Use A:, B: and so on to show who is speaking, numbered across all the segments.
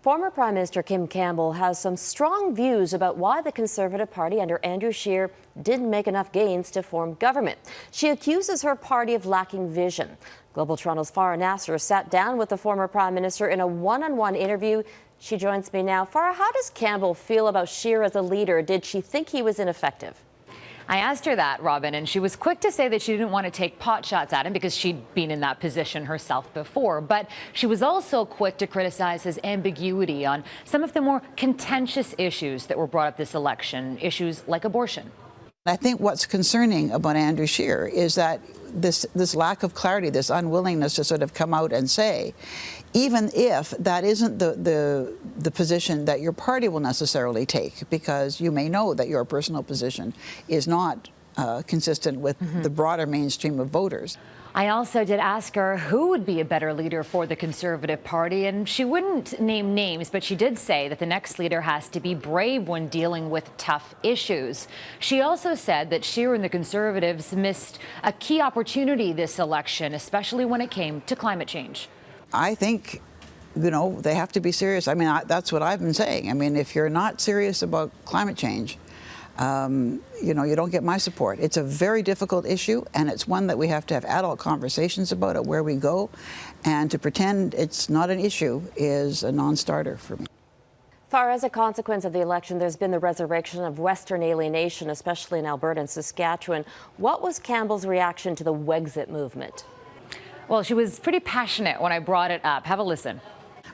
A: Former Prime Minister Kim Campbell has some strong views about why the Conservative Party under Andrew Scheer didn't make enough gains to form government. She accuses her party of lacking vision. Global Toronto's Farah Nasser sat down with the former Prime Minister in a one-on-one interview. She joins me now. Farah, how does Campbell feel about Scheer as a leader? Did she think he was ineffective?
B: I asked her that, Robin, and she was quick to say that she didn't want to take pot shots at him because she'd been in that position herself before. But she was also quick to criticize his ambiguity on some of the more contentious issues that were brought up this election, issues like abortion.
C: I think what's concerning about Andrew Scheer is that this lack of clarity, this unwillingness to sort of come out and say, even if that isn't the position that your party will necessarily take, because you may know that your personal position is not consistent with the broader mainstream of voters.
B: I also did ask her who would be a better leader for the Conservative Party, and she wouldn't name names, but she did say that the next leader has to be brave when dealing with tough issues. She also said that Scheer and the Conservatives missed a key opportunity this election, especially when it came to climate change.
C: I think, you know, they have to be serious. I mean, that's what I've been saying. I mean, if you're not serious about climate change, you know, you don't get my support. It's a very difficult issue, and it's one that we have to have adult conversations about it where we go. And to pretend it's not an issue is a non-starter for me.
A: Farah, as a consequence of the election, there's been the resurrection of Western alienation, especially in Alberta and Saskatchewan. What was Campbell's reaction to the Wexit movement?
B: Well, she was pretty passionate when I brought it up. Have a listen.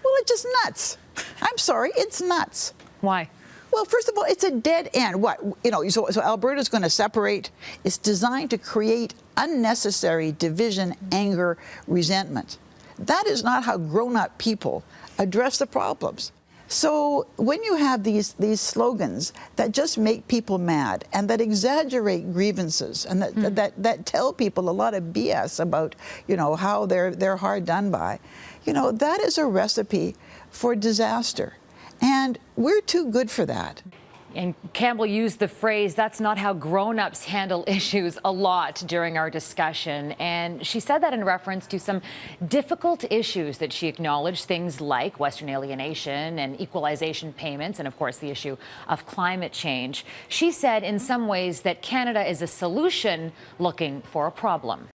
C: Well, it's just nuts. I'm sorry, it's nuts.
B: Why?
C: Well, first of all, it's a dead end. What, you know, so Alberta's going to separate. It's designed to create unnecessary division, anger, resentment. That is not how grown-up people address the problems. So when you have these slogans that just make people mad and that exaggerate grievances and that tell people a lot of BS about, you know, how they're hard done by, you know, that is a recipe for disaster. And we're too good for that.
B: And Campbell used the phrase, "That's not how grown-ups handle issues," a lot during our discussion. And she said that in reference to some difficult issues that she acknowledged, things like Western alienation and equalization payments, and of course the issue of climate change. She said in some ways that Canada is a solution looking for a problem.